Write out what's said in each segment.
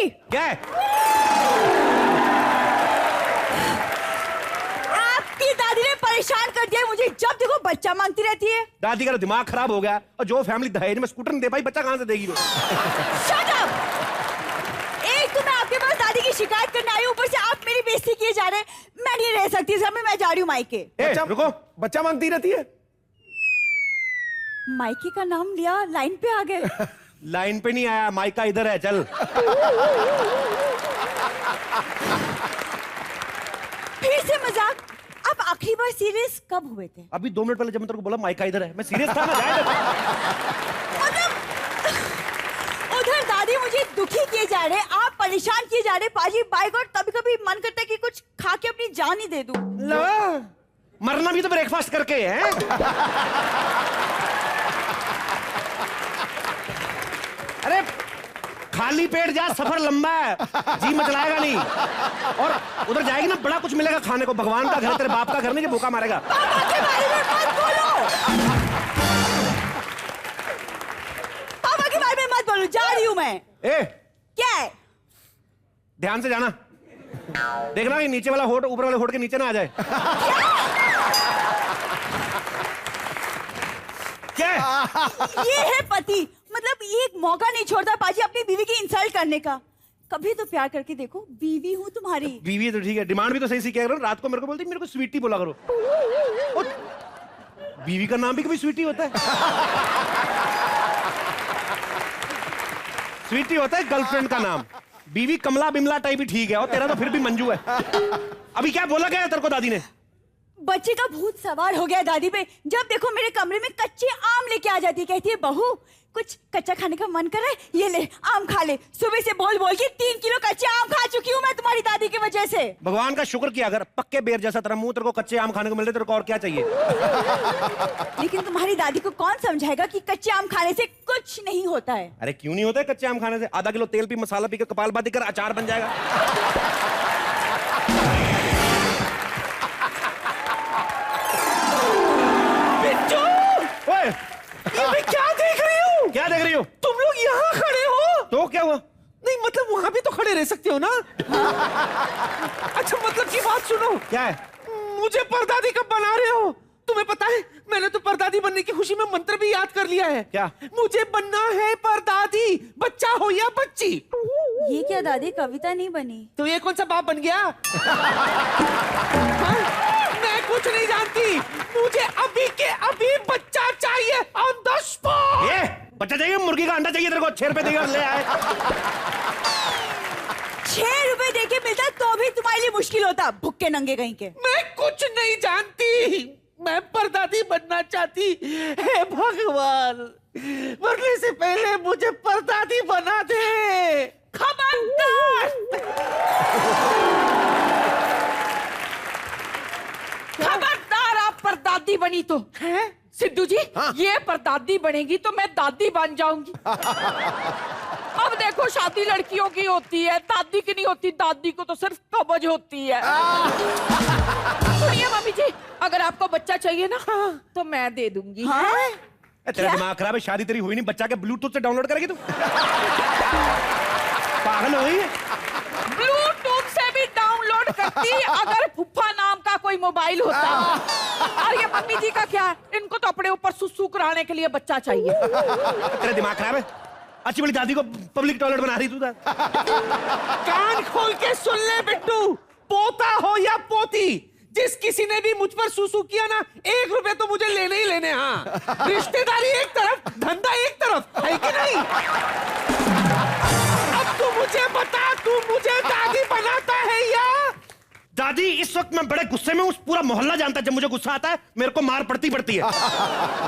क्या है? आपकी दादी ने परेशान कर दिया मुझे, जब देखो बच्चा मांगती रहती है। दादी का दिमाग खराब हो गया, और जो फैमिली दहेज में स्कूटर नहीं दे पाई, बच्चा कहां से देगी? Shut up! एक तो मैं आपके पास दादी की शिकायत करने आई हूँ, ऊपर से आप मेरी बेइज्जती किए जा रहे हैं। मैं नहीं रह सकती समय, मैं जा रही हूँ मायके। रुको, बच्चा मांगती रहती है। मायके का नाम लिया, लाइन पे आ गए। लाइन पे नहीं आया, माइका इधर है, चल। फिर से मजाक। आप आखिरी बार सीरियस कब हुए थे? अभी 2 मिनट पहले जब मैं तेरे को बोला माइका इधर है, मैं सीरियस था ना। जाए मतलब उधर दादी मुझे दुखी किए जा रहे, आप परेशान किए जा रहे। पाजी बाय गॉड, कभी कभी मन करता है कि कुछ खा के अपनी जान ही दे दूं। मरना भी तो ब्रेकफास्ट करके है। अरे खाली पेट जा, सफर लंबा है, जी मचलाएगा नहीं। और उधर जाएगी ना, बड़ा कुछ मिलेगा खाने को। भगवान का घर है, तेरे बाप का घर नहीं कि भूखा मारेगा। पापा के बारे में मत बोलो। पापा के बारे में मत बोलो, जा रही हूं मैं। क्या है? ध्यान से जाना, देखना कि नीचे वाला होठ ऊपर वाले होठ के नीचे ना आ जाए। क्या है? ये है पति, मतलब एक मौका नहीं छोड़ता पाजी अपनी बीवी की इंसल्ट करने का। कभी तो प्यार करके देखो, बीवी हूँ तुम्हारी। बीवी तो ठीक है, डिमांड भी तो सही सी कह रहा हूँ। रात को मेरे को बोलती, मेरे को स्वीटी बोला करो। बीवी का नाम भी कभी स्वीटी होता है? स्वीटी होता है गर्लफ्रेंड का नाम। बीवी कमला बिमला टाइप ही ठीक है, और तेरा तो फिर भी मंजू है। अभी क्या बोला क्या है तेरे को दादी ने? बच्चे का भूत सवार हो गया दादी पे। जब देखो मेरे कमरे में कच्चे आम लेके आ जाती है, कहती है बहू कुछ कच्चा खाने का मन कर रहा है, ये ले आम खा ले। सुबह से बोल बोल के 3 किलो कच्चे आम खा चुकी हूँ मैं तुम्हारी दादी की वजह से। भगवान का शुक्र किया, अगर पक्के बेर जैसा तेरा मुंह, तेरे को कच्चे आम खाने को मिल रहे, तेरे को और क्या चाहिए? लेकिन तुम्हारी दादी को कौन समझाएगा कि कच्चे आम खाने से कुछ नहीं होता है। अरे क्यों नहीं होता है कच्चे आम खाने से? आधा किलो तेल पी, मसाला पी के कपालभाती कर, अचार बन जाएगा। मैं क्या देख रही हूँ? क्या देख रही हो? तुम लोग यहाँ खड़े हो तो क्या हुआ? नहीं मतलब वहां भी तो खड़े रह सकते हो ना। अच्छा मतलब की बात सुनो। क्या है? मुझे परदादी कब बना रहे हो? तुम्हें पता है मैंने तो परदादी बनने की खुशी में मंत्र भी याद कर लिया है। क्या? मुझे बनना है परदादी, बच्चा हो या बच्ची। ये क्या दादी, कविता नहीं बनी? तो ये कौन सा बाप बन गया? मैं कुछ नहीं जानती, मुझे अभी के अभी बच्चा चाहिए ऑन द स्पॉट। ये बच्चा चाहिए? मुर्गी का अंडा चाहिए तेरे को? 6 रुपए देकर ले आए। 6 रुपए देके मिलता तो भी तुम्हारे लिए मुश्किल होता, भुक्के नंगे कहीं के। मैं कुछ नहीं जानती, मैं परदादी बनना चाहती। हे भगवान, मरने से पहले मुझे परदादी बना दे। खबरदार! खबरदार, आप परदादी बनी तो है सिद्धू जी। हाँ? ये परदादी बनेगी तो मैं दादी बन जाऊंगी। अब देखो शादी लड़कियों की होती है, दादी की नहीं होती। दादी को तो सिर्फ कब्ज होती है। सुनिए मम्मी जी, अगर आपको बच्चा चाहिए ना तो मैं दे दूंगी। हाँ? तेरा दिमाग खराब है, शादी तेरी हुई नहीं, बच्चा के ब्लूटूथ से डाउनलोड करेगी तू? पागल हो गई है? ब्लूटूथ से भी डाउनलोड करती अगर फुफ्फा नाम का कोई मोबाइल होता। और ये मम्मी जी का क्या है, इनको तो अपने ऊपर सुसु कराने के लिए बच्चा चाहिए। तेरा दिमाग खराब है? अच्छी बड़ी दादी को पब्लिक टॉयलेट बना रही तू। कान खोल के सुन ले बिट्टू, पोता हो या पोती, जिस किसी ने भी मुझ पर सुसु किया ना, 1 रुपए तो मुझे लेने ही लेने। हाँ, रिश्तेदारी एक तरफ, धंधा एक तरफ, है कि नहीं? अब तू मुझे बता, तू मुझे दादी बनाता है या? दादी, इस वक्त मैं बड़े गुस्से में हूँ। पूरा मोहल्ला जानता है जब मुझे गुस्सा आता है मेरे को मार पड़ती है।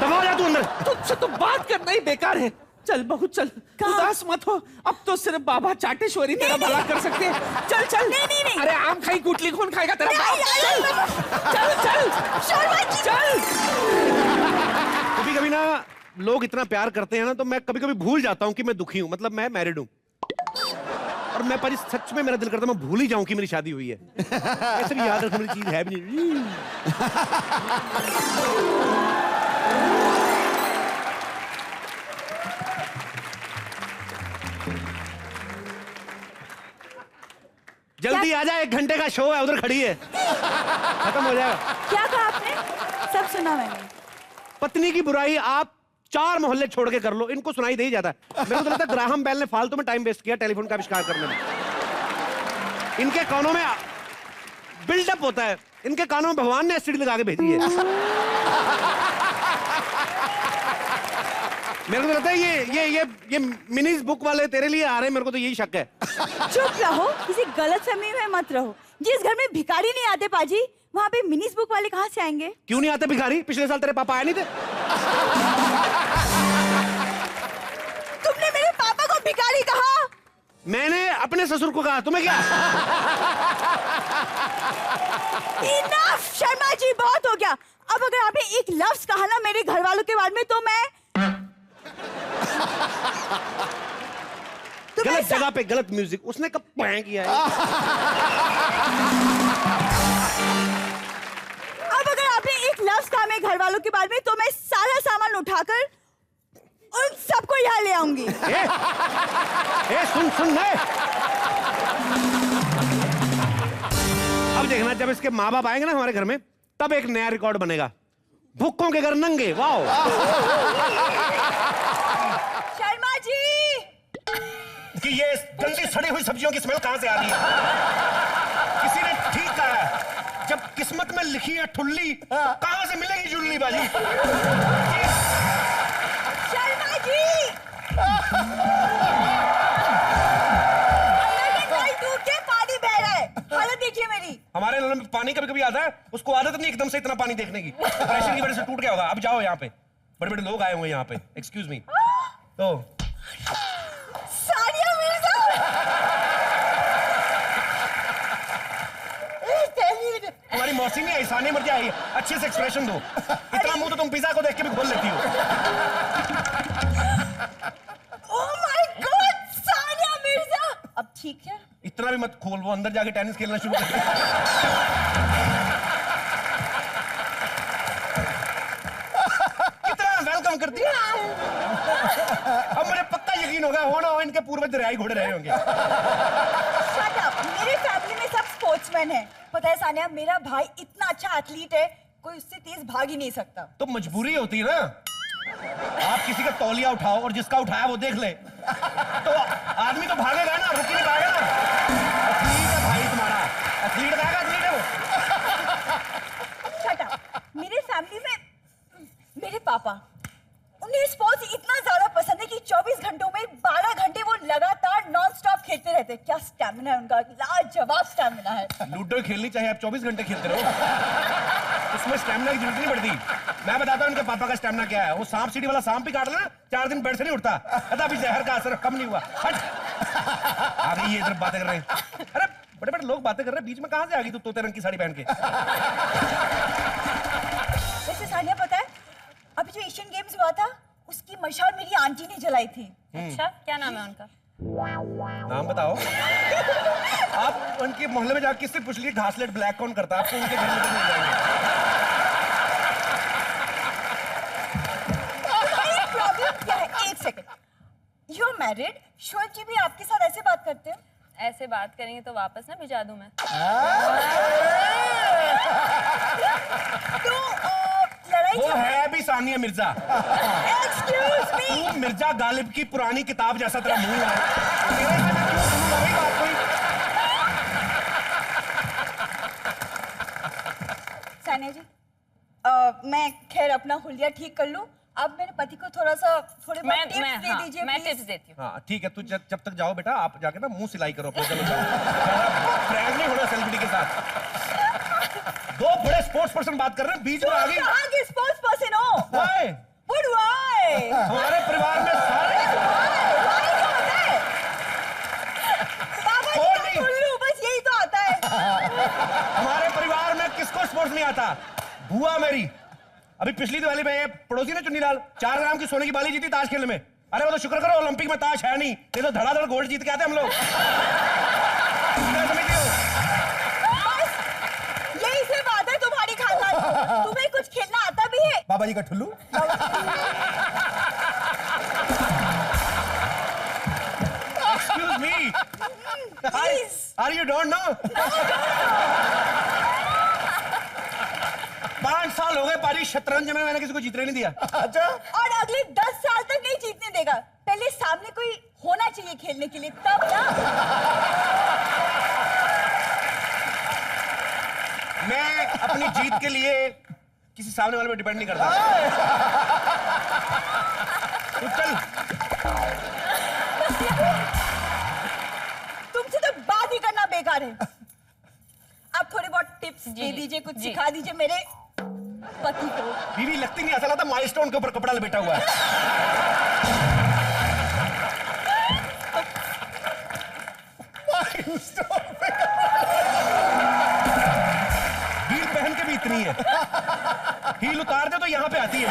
दबा जा तू अंदर। तुझसे तो बात करना ही बेकार है। चल बहू चल, उदास मत हो, अब तो सिर्फ बाबा चाटेश्वरी तेरा भला कर सकते हैं। चल चल। नहीं। अरे आम खाई गुटली कौन खाएगा तेरा बाप? चल चल चल। कभी कभी ना लोग इतना प्यार करते हैं ना, तो मैं कभी कभी भूल जाता हूँ कि मैं दुखी हूँ। मतलब मैं मैरिड हूँ, और मैं पाजी सच में मेरा दिल करता मैं भूल ही जाऊं कि मेरी शादी हुई है। ऐसे भी याद रखने वाली चीज है भी नहीं। जल्दी आ जा, 1 घंटे का शो है, उधर खड़ी है, खत्म हो जाएगा। क्या कहा आपने? सब सुना मैंने। पत्नी की बुराई आप 4 मोहल्ले छोड़ के कर लो, इनको सुनाई दे ही जाता है। मेरे को तो लगता है ग्राहम बेल ने फालतू में टाइम वेस्ट किया टेलीफोन का आविष्कार करने में। इनके कानों में बिल्डअप होता है, इनके कानों में भगवान ने एसिड लगा के भेजी है। मेरे को लगता है ये मिनीज बुक वाले तेरे लिए आ रहे हैं, मेरे को तो यही शक है। चुप रहो, किसी गलतफहमी में मत रहो। जिस घर में भिखारी नहीं आते पाजी, वहाँ पे मिनीज बुक वाले कहाँ से आएंगे? क्यों नहीं आते भिखारी? पिछले साल तेरे पापा आए नहीं थे? तुमने मेरे पापा को भिखारी कहा? मैंने अपने ससुर को कहा, तुम्हें क्या? इनफ शर्मा जी, बहुत हो गया। अब अगर आपने एक लफ्ज कहा ना मेरे घर वालों के बारे में तो मैं गलत जगह पे गलत म्यूजिक, उसने कब पैं किया है? अब अगर आपने एक लफ्ज कहा मेरे घर वालों के बारे में तो मैं सारा सामान उठाकर उन सबको यहाँ ले आऊंगी। सुन है। अब देखना, जब इसके माँ बाप आएंगे ना हमारे घर में, तब एक नया रिकॉर्ड बनेगा, भुक्कों के घर नंगे। वाओ। शर्मा जी, कि ये गंदी सड़ी हुई सब्जियों की स्मेल कहां से आ रही है? किसी ने ठीक कहा है, जब किस्मत में लिखी है ठुल्ली, कहां से मिलेगी जुल्ली बाजी? शर्मा जी, दूध के पानी बह रहा है, हालत देखिए मेरी। हमारे नल में पानी कभी कभी आता है, उसको आदत नहीं एकदम से इतना पानी देखने की, प्रेशर की वजह से टूट गया होगा। अब जाओ, यहाँ पे बड़े बड़े लोग आए हुए यहाँ पे। Excuse me. तो सानिया मिर्जा, तुम्हारी मौसी नहीं आई, सानिया मिर्जा आई। अच्छे से एक्सप्रेशन दो। इतना मुंह तो तुम पिज्जा को देख के भी खोल लेती हो। Oh my God, Sania Mirza. अब ठीक है? इतना भी मत खोल, वो अंदर जाके टेनिस खेलना शुरू कर दे। कितना वेलकम करती है। अब मुझे पक्का यकीन होगा, हो ना हो इनके पूर्वज दरियाई घोड़े रहे होंगे। Shut up, मेरे फैमिली में सब स्पोर्ट्समैन हैं। पता है सानिया, मेरा भाई इतना अच्छा एथलीट है, कोई उससे तेज भाग ही नहीं सकता। तो मजबूरी होती है ना, आप किसी का तौलिया उठाओ और जिसका उठाया वो देख ले, तो आदमी तो भागेगा ना, रुक ही नहीं पाएगा ना। एथलीट है भाई तुम्हारा, एथलीट रहेगा, एथलीट है वो। Shut up, मेरे फैमिली में मेरे पापा, उन्हें स्पोर्ट्स इतना ज्यादा पसंद है कि 24 घंटों में 12 घंटे वो लगातार नॉन स्टॉप खेलते रहते हैं। क्या स्टैमिना है उनका, लाजवाब स्टैमिना है। लूडो खेलनी चाहिए, आप 24 घंटे खेलते रहो, उसमें स्टैमिना की जरूरत नहीं पड़ती। मैं बताता हूँ उनके पापा का स्टैमिना क्या है। वो सांप सीढ़ी वाला सांप भी काट लेना, 4 दिन बेड से नहीं उठता, कहता अभी जहर का असर कम नहीं हुआ। हट। आ गई ये इधर बातें कर रहे हैं। अरे बड़े बड़े लोग बातें कर रहे हैं, बीच में कहां से आ गई तू तोते रंग की साड़ी पहन के? वैसे सानिया, पता है अभी जो एशियन गेम्स हुआ था उसकी मशाल मेरी आंटी ने जलाई थी। अच्छा, क्या नाम है उनका? नाम बताओ। आप उनके मोहल्ले में जाकर किससे पूछ लीजिए घासलेट ब्लैक कौन करता है, आपको उनके घर में मिल जाएंगे। प्रॉब्लम क्या है? एक second, you are married, Shoaib ji भी आपके साथ ऐसे बात करते हैं? ऐसे बात करेंगे तो वापस ना भिजा दूं मैं। तो लड़ाई वो है भी सानिया मिर्जा। एक्सक्यूज मी, तू मिर्जा गालिब की पुरानी किताब जैसा तेरा मुंह है। तेरे से मैं क्यों सुनूंगा वही बात कोई? सानिया जी, मैं खैर अपना हुलिया ठीक कर लूं, आप मेरे पति को थोड़े बहुत टिप्स दे दीजिए मैं प्लीज। टिप्स देती हूँ। हाँ ठीक है, तू जब तक जाओ बेटा, आप जाके ना मुंह सिलाई करो अपने। चलो फ्रैंक नहीं होना सेलिब्रिटी के साथ। 2 बड़े स्पोर्ट्स पर्सन बात कर रहे हैं, बीच में आ गई। कहाँ के स्पोर्ट्स पर्सन हो? Why? But why? हमारे परिवार में सारे Why क्या होता है? बाबा जी कौन का नहीं? उल्लू, बस यही तो आता है। हमारे परिवार में किसको स्पोर्ट्स नहीं आता? बुआ मेरी, अभी पिछली दिवाली में ये पड़ोसी ने चुन्नीलाल 4 ग्राम की सोने की बाली जीती ताश खेलने में। अरे वो तो शुक्र करो ओलंपिक में ताश है नहीं, ये तो धड़ाधड़ गोल्ड जीत के आते हम लोग। क्या समझते हो? बस यही से बात है तुम्हारी खानदान। तुम्हें कुछ खेलना आता भी है? बाबा जी का ठुल्लू। Excuse me. Please. Are you don't know? 5 साल हो गए पारी, शतरंज में मैंने किसी को जीतने नहीं दिया। अच्छा, और अगले 10 साल तक नहीं जीतने देगा। पहले सामने कोई होना चाहिए खेलने के लिए, तब ना। मैं अपनी जीत के लिए किसी सामने वाले पे डिपेंड नहीं करता। तू चल। तुमसे तो बात ही करना बेकार है। आप थोड़े बहुत टिप्स दे दीजिए, कुछ सिखा दीजिए मेरे पति को। बीवी लगती नहीं, ऐसा लगता माइलस्टोन के ऊपर कपड़ा लपेटा हुआ है। हील पहन के भी इतनी है, हील उतार दे तो यहाँ पे आती है।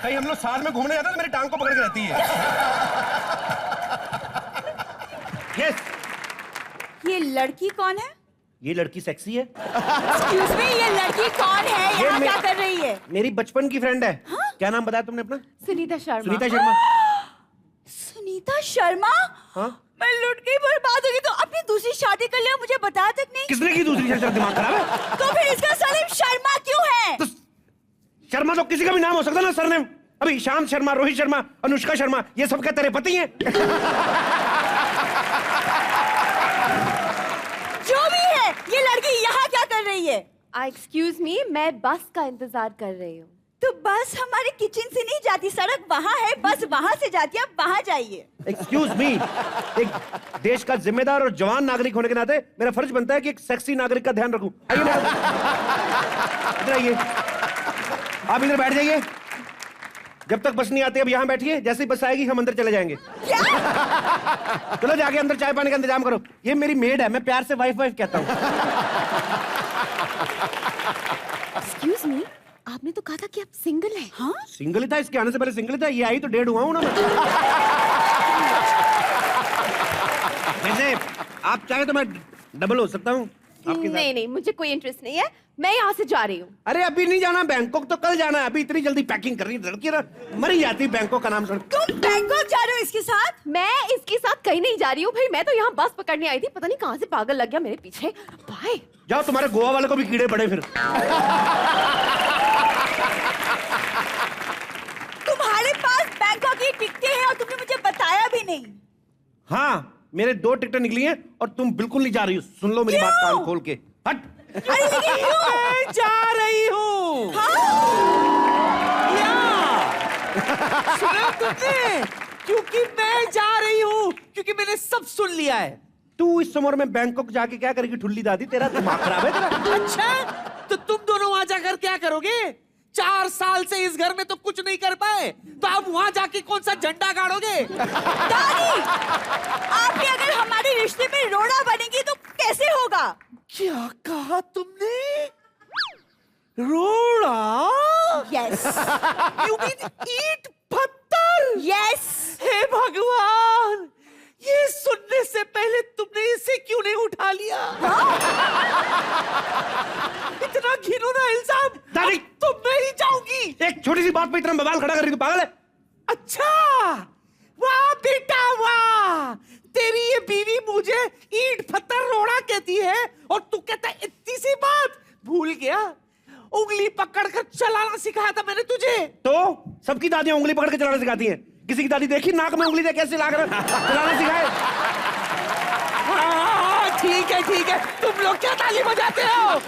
कहीं हम लोग साथ में घूमने जाते हैं तो मेरी टांग को पकड़ के रहती है। यस। ये लड़की कौन है? ये लड़की सेक्सी है। एक्सक्यूज मी, ये लड़की कौन है? यहाँ क्या कर रही है? मेरी बचपन की फ्रेंड है। हाँ? क्या नाम बताया तुमने अपना? सुनीता शर्मा। सुनीता शर्मा। सुनीता शर्मा? हाँ? मैं लुट गई, बर्बाद हो गई। तो अपनी दूसरी शादी कर लिया, मुझे बताया तक नहीं। किसने की दूसरी? शर्मा दिमाग खराब है? तो फिर इसका सरनेम शर्मा क्यों है? तो शर्मा तो किसी का भी नाम हो सकता है ना सरनेम। अभी शांत शर्मा, रोहित शर्मा, अनुष्का शर्मा, ये सब क्या तेरे पति हैं? जो भी है, ये लड़की यहाँ क्या कर रही है? एक्सक्यूज मी, मैं बस का इंतजार कर रही हूँ। तो बस हमारे किचन से नहीं जाती, सड़क वहाँ है, बस वहाँ से जाती है, आप वहाँ जाइए। एक्सक्यूज मी, एक देश का जिम्मेदार और जवान नागरिक होने के नाते मेरा फर्ज बनता है कि एक सेक्सी नागरिक का ध्यान रखूं। आइए इधर आइए, आप इधर बैठ जाइए। जब तक बस नहीं आती अब यहाँ बैठिए, जैसे ही बस आएगी हम अंदर चले जाएंगे। क्या? चलो जाके अंदर चाय पानी का इंतजाम करो। ये मेरी मेड है, मैं प्यार से वाइफ वाइफ कहता हूँ। एक्सक्यूज मी, आपने तो कहा था कि आप सिंगल हैं। हाँ? सिंगल ही था, इसके आने से पहले सिंगल ही था। ये आई तो डेढ़ हुआ हूं ना मैं। वैसे आप चाहे तो मैं डबल हो सकता हूँ आपके साथ। नहीं नहीं, मुझे कोई इंटरेस्ट नहीं है, मैं यहाँ से जा रही हूँ। अरे अभी नहीं जाना बैंकॉक, तो कल जाना है। अभी इतनी जल्दी पैकिंग कर रही है लड़की ना, मरी जाती बैंकॉक का नाम सुन। तुम बैंकॉक जा रहे हो इसके साथ? मैं इसके साथ कहीं नहीं जा रही हूँ भाई, मैं तो यहाँ बस पकड़ने आई थी, पता नहीं कहाँ से पागल लग गया मेरे पीछे। बाय। जाओ, तुम्हारे गोवा वाले को भी कीड़े पड़े फिर। तुम्हारे पास बैंकॉक की टिकटें हैं और तुमने मुझे बताया भी नहीं। हाँ, मेरे 2 टिकटें निकली हैं और तुम बिल्कुल नहीं जा रही हो। सुन लो मेरी बात कान खोल के। हट। अरे लेकिन क्यों? मैं जा रही हूँ। सुना तुमने? क्योंकि मैं जा रही हूँ, क्योंकि मैंने सब सुन लिया है। तू इस उम्र में बैंकॉक जाके क्या करेगी ठुल्ली दादी? तेरा दिमाग खराब है तेरा। अच्छा, तो तुम दोनों वहां जाकर क्या करोगे? 4 साल से इस घर में तो कुछ नहीं कर पाए, तो आप वहां जाके कौन सा झंडा गाड़ोगे? दादी, आपने अगर हमारे रिश्ते में रोड़ा बनेगी तो कैसे होगा? क्या कहा तुमने? रोड़ा? यस। You mean ईंट पत्थर? यस। हे भगवान, ये सुनने से पहले तुमने इसे क्यों नहीं उठा लिया? इतना घिनौना इल्जाम। दादी, तो मैं ही जाऊंगी। एक छोटी सी बात पे इतना बवाल खड़ा कर रही, तू पागल है? अच्छा, वाह बेटा वाह, तेरी ये बीवी मुझे ईंट पत्थर रोड़ा कहती है और तू कहता है इतनी सी बात। भूल गया, उंगली पकड़कर चलाना सिखाया था मैंने तुझे। तो सबकी दादियां उंगली पकड़ के चलाना सिखाती हैं। किसी की दादी देखी नाक में उंगली दे कैसे लाकर चलाना सिखाए? ठीक है, तुम लोग क्या ताली बजाते हो?